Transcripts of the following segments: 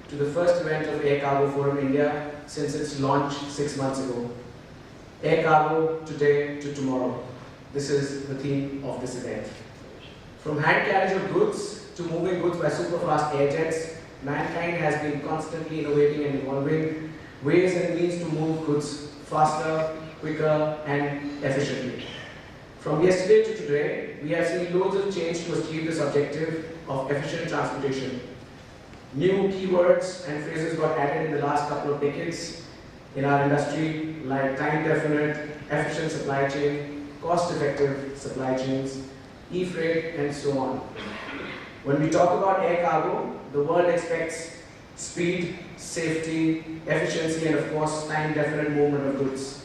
to the first event of Air Cargo Forum India since its launch 6 months ago. Air Cargo today to tomorrow. This is the theme of this event. From hand carriage of goods to moving goods by superfast air jets, mankind has been constantly innovating and evolving ways and means to move goods faster, quicker, and efficiently. From yesterday to today, we have seen loads of change to achieve this objective of efficient transportation. New keywords and phrases got added in the last couple of decades in our industry, like time-definite, efficient supply chain, cost-effective supply chains, e-freight, and so on. When we talk about air cargo, the world expects speed, safety, efficiency, and of course, time-definite movement of goods.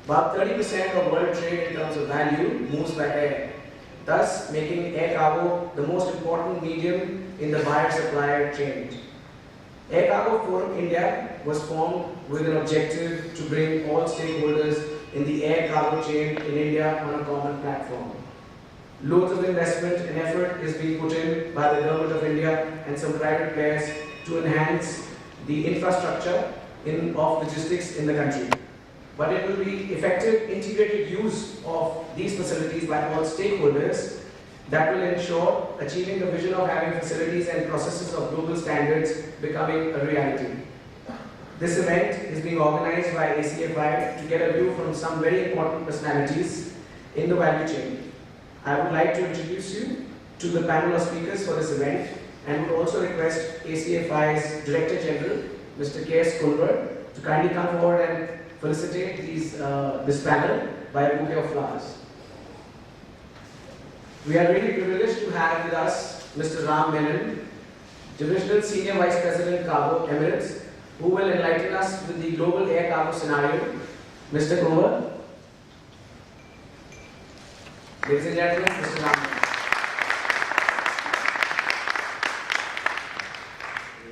About 30% of world trade in terms of value moves by air, thus making air cargo the most important medium in the buyer-supplier chain. Air Cargo Forum India was formed with an objective to bring all stakeholders in the air cargo chain in India on a common platform. Loads of investment and effort is being put in by the Government of India and some private players to enhance the infrastructure of logistics in the country. But it will be effective integrated use of these facilities by all stakeholders that will ensure achieving the vision of having facilities and processes of global standards becoming a reality. This event is being organized by ACFI to get a view from some very important personalities in the value chain. I would like to introduce you to the panel of speakers for this event and would also request ACFI's Director General, Mr. K.S. Kulber, to kindly come forward and felicitate this panel by a bouquet of flowers. We are really privileged to have with us Mr. Menen, Divisional Senior Vice President Cargo, Emirates, who will enlighten us with the global air cargo scenario. Mr. Kumar. Ladies and gentlemen, Mr. Ram.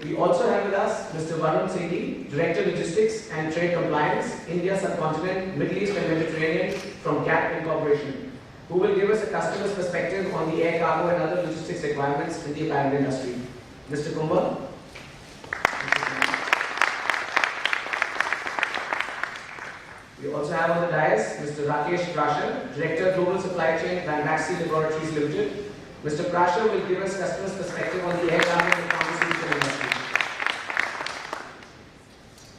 We also have with us Mr. Varun Singhi, Director Logistics and Trade Compliance, India Subcontinent, Middle East and Mediterranean from CAP Incorporation, who will give us a customer's perspective on the air cargo and other logistics requirements in the apparel industry. Mr. Kumar. We also have on the dais Mr. Rakesh Prasher, Director Global Supply Chain, Ranbaxy Laboratories Limited. Mr. Prasher will give us customer's perspective on the air cargo and pharmaceutical industry.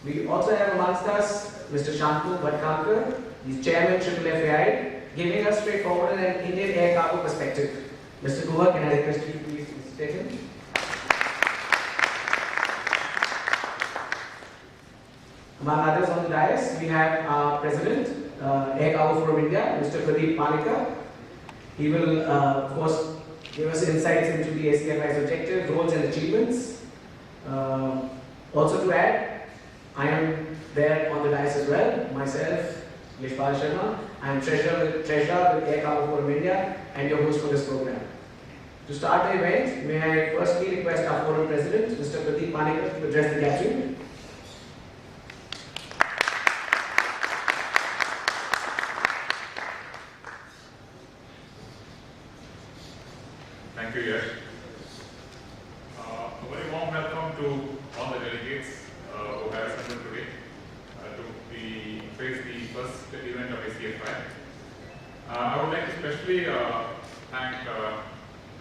We also have amongst us Mr. Shantanu Bhadkamkar, he's Chairman FFFAI, giving us straightforward and Indian air cargo perspective. Mr. Kumar, can I request you to please take him? Among others on the dais, we have our President, Air Cargo Forum India, Mr. Pradeep Panicker. He will, of course, give us insights into the ACFI's objectives, roles and achievements. Also to add, I am there on the dais as well, myself, Lishpal Sharma. I am Treasurer with Air Cargo Forum India and your host for this program. To start the event, may I firstly request our Forum President, Mr. Pradeep Panicker, to address the gathering. Thank you, Yash. A very warm welcome to all the delegates who have assembled today to face the first event of ACFI. I would like to especially thank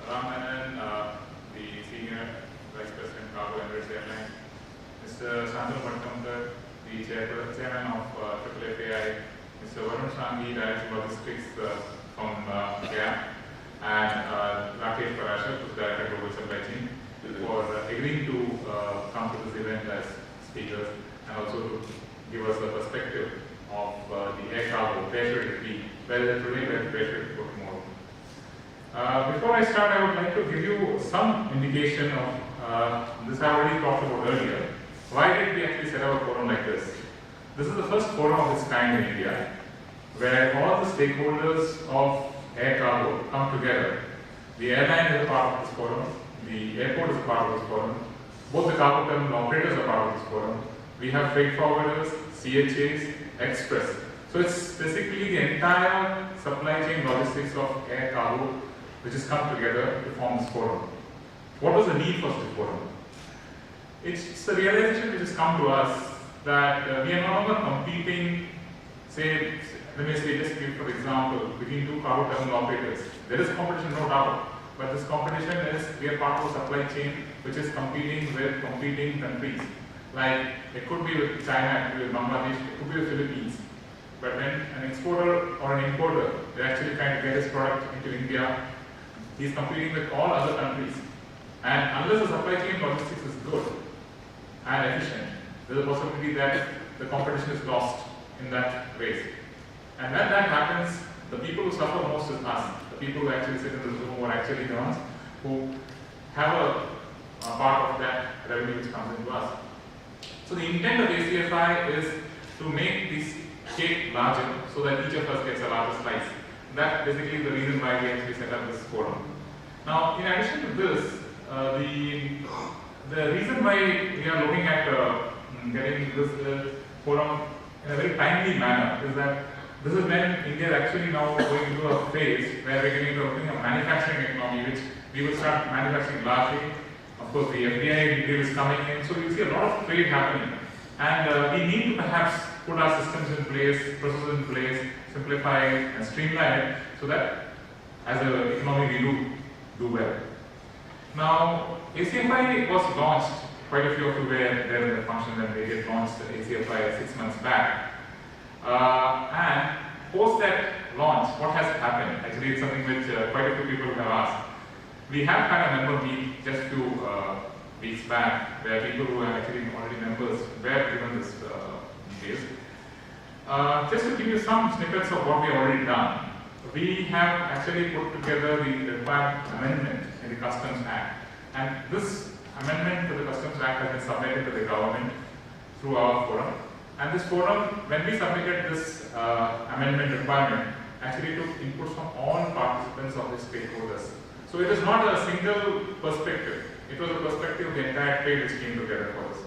Menen, the Senior Vice President Cargo Emirates Airline, Mr. Shantanu Bhadkamkar, the Chairman of FFFAI, Mr. Varun Singhi, Director of Logistics from CAP, and Rakesh Prasher, who is Director of Global Supply Chain, for agreeing to come to this event as speakers and also to give us a perspective of the air cargo, where should it be, where today, where should it go tomorrow. Before I start, I would like to give you some indication of this I already talked about earlier. Why did we actually set up a forum like this? This is the first forum of its kind in India, where all the stakeholders of air cargo come together. The airline is a part of this forum, the airport is a part of this forum, both the cargo terminal operators are part of this forum. We have freight forwarders, CHAs, express. So it's basically the entire supply chain logistics of air cargo which has come together to form this forum. What was the need for this forum? it's the realization which has come to us that we are no longer competing, say, let me say, just give for example, between two cargo terminal operators. There is competition, no doubt, but this competition is, we are part of a supply chain which is competing with competing countries. Like, it could be with China, it could be with Bangladesh, it could be with Philippines. But when an exporter or an importer, they actually trying to get his product into India, he's competing with all other countries. And unless the supply chain logistics is good and efficient, there's a possibility that the competition is lost in that race. And when that happens, the people who suffer most is us. The people who actually sit in this room who are actually the ones who have a part of that revenue which comes into us. So the intent of ACFI is to make this cake larger so that each of us gets a larger slice. That's basically the reason why we actually set up this forum. Now, in addition to this, the reason why we are looking at getting this forum in a very timely manner is that this is when India is actually now going into a phase where we're getting into a manufacturing economy, which we will start manufacturing largely. Of course, the FDI deal is coming in, so you see a lot of trade happening. And we need to perhaps put our systems in place, processes in place, simplify it and streamline it so that as an economy we do well. Now, ACFI was launched, quite a few of you were there in the function when they did launch the ACFI 6 months back. And post that launch, what has happened? Actually, it's something which quite a few people have asked. We have had a member meet just a few weeks back where people who are actually already members were given this details. Just to give you some snippets of what we have already done, we have actually put together the required amendment in the Customs Act. And this amendment to the Customs Act has been submitted to the government through our forum. And this forum, when we submitted this amendment requirement, actually took inputs from all participants of the stakeholders. So it is not a single perspective. It was a perspective of the entire trade which came together for us.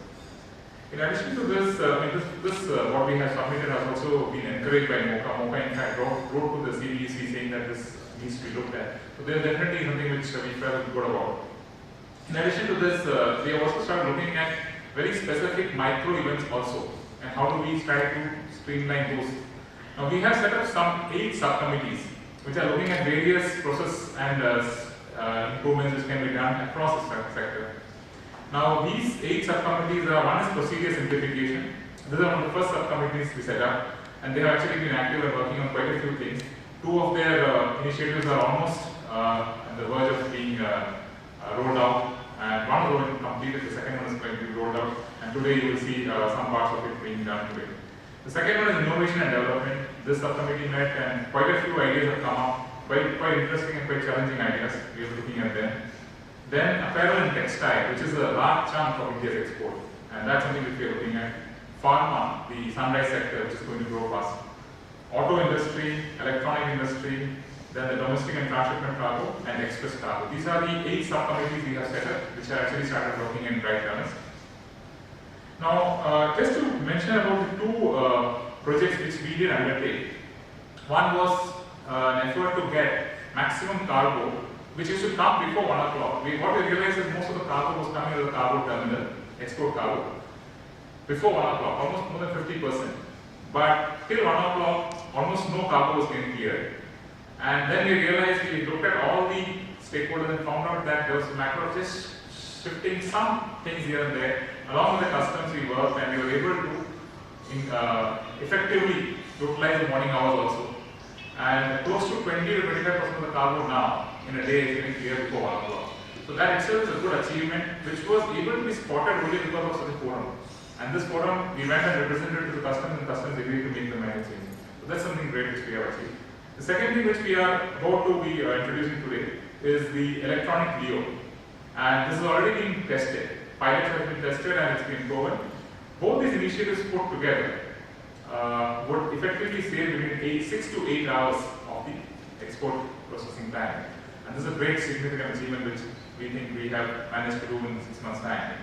In addition to this, what we have submitted has also been encouraged by MOCA. MOCA in fact wrote to the CBEC saying that this needs to be looked at. So there is definitely something which we felt good about. In addition to this, we have also started looking at very specific micro events also, and how do we try to streamline those. Now we have set up some 8 subcommittees which are looking at various process and improvements which can be done across the sector. Now these 8 subcommittees are, one is procedure simplification. These are one of the first subcommittees we set up, and they have actually been active and working on quite a few things. 2 of their initiatives are almost on the verge of being rolled out, and one is already completed, the second one is going to be rolled out, and today you will see some parts of it being done today. The second one is innovation and development. This subcommittee met and quite a few ideas have come up, quite interesting and quite challenging ideas. We are looking at them. Then apparel and textile, which is a large chunk of India's export, and that's something which we are looking at. Pharma, the sunrise sector, which is going to grow fast. Auto industry, electronic industry, then the domestic and transshipment cargo, and express cargo. These are the 8 subcommittees we have set up, which have actually started working in right earnest. Now, just to mention about the 2 projects which we did undertake. One was an effort to get maximum cargo, which used to come before 1 o'clock. What we realized is most of the cargo was coming to the cargo terminal, export cargo, before 1 o'clock, almost more than 50%. But till 1 o'clock, almost no cargo was getting cleared. And then we realized, we looked at all the stakeholders and found out that there was a matter of just shifting some things here and there. Along with the customs we worked, and we were able to effectively utilize the morning hours also. And close to 20 to 25% of the cargo now in a day is getting cleared before 1 o'clock. So that itself is a good achievement, which was able to be spotted only because of such a forum. And this forum, we went and represented to the customs, and customs agreed to make the minor change. So that's something great which we have achieved. The second thing which we are about to be introducing today is the electronic Leo. And this has already been tested. Pilots have been tested and it's been proven. Both these initiatives put together would effectively save between 6 to 8 hours of the export processing time. And this is a great significant achievement which we think we have managed to do in 6 months' time.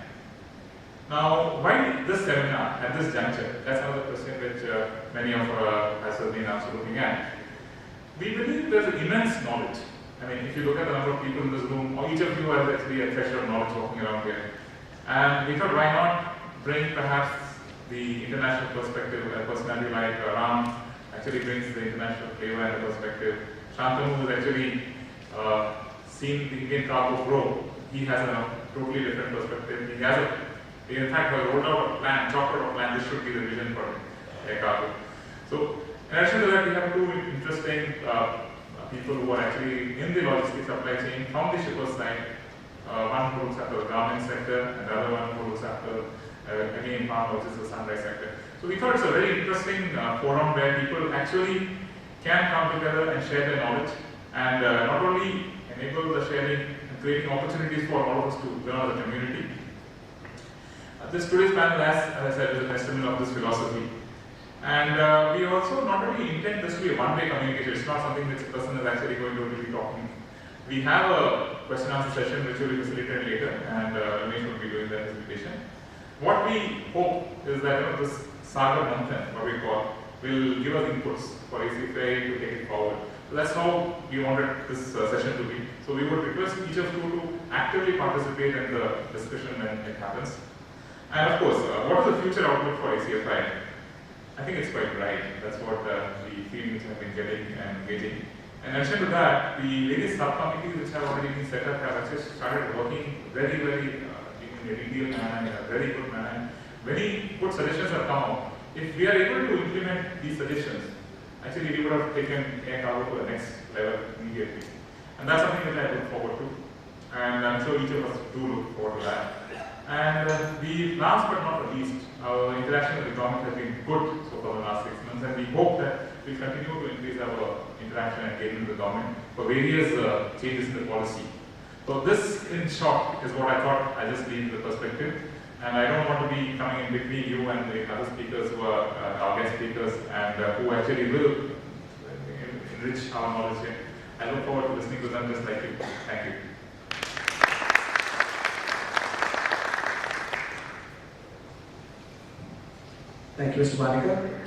Now, why this seminar at this juncture? That's another question which many of us have been also looking at. We believe there's an immense knowledge. I mean, if you look at the number of people in this room, or each of you has actually a treasure of knowledge walking around here. And we thought, why not bring perhaps the international perspective. A personality like Ram actually brings the international flavor and the perspective. Shantanu has actually seen the Indian cargo grow. He has a totally different perspective. He has in fact, rolled out a plan, chalked out a plan. This should be the vision for air cargo. So, in addition to that, we have two interesting people who are actually in the logistics supply chain from the shipper side. One who looks after the garment sector, and the other one who looks after again farm, which is the sunrise sector. So we thought it's a very interesting forum where people actually can come together and share their knowledge, and not only enable the sharing and creating opportunities for all of us to learn as a community. This today's panel, as I said, is a testament of this philosophy. And we also not only intend this to be a one-way communication, it's not something which a person is actually going to be talking. We have a question and answer session which will be facilitated later, and Ramesh will be doing that presentation. What we hope is that this Saga Manthan, what we call, will give us inputs for ACFI to take it forward. So that's how we wanted this session to be. So we would request each of you to actively participate in the discussion when it happens. And of course, what is the future outlook for ACFI? I think it's quite bright. That's what the feelings have been getting and engaging. In addition to that, the various subcommittees which have already been set up have actually started working very, very in a detailed manner, in a very good manner. Many good suggestions have come out. If we are able to implement these suggestions, actually we would have taken air cargo to the next level immediately. And that's something that I look forward to. And I'm sure each of us do look forward to that. And the last but not the least, our interaction with the government has been good so far the last 6 months, and we hope that we'll continue to increase our interaction and engagement with the government for various changes in the policy. So this, in short, is what I thought I just leave the perspective. And I don't want to be coming in between you and the other speakers who are our guest speakers and who actually will enrich our knowledge here. I look forward to listening to them just like you. Thank you. Thank you, Mr. Panicker.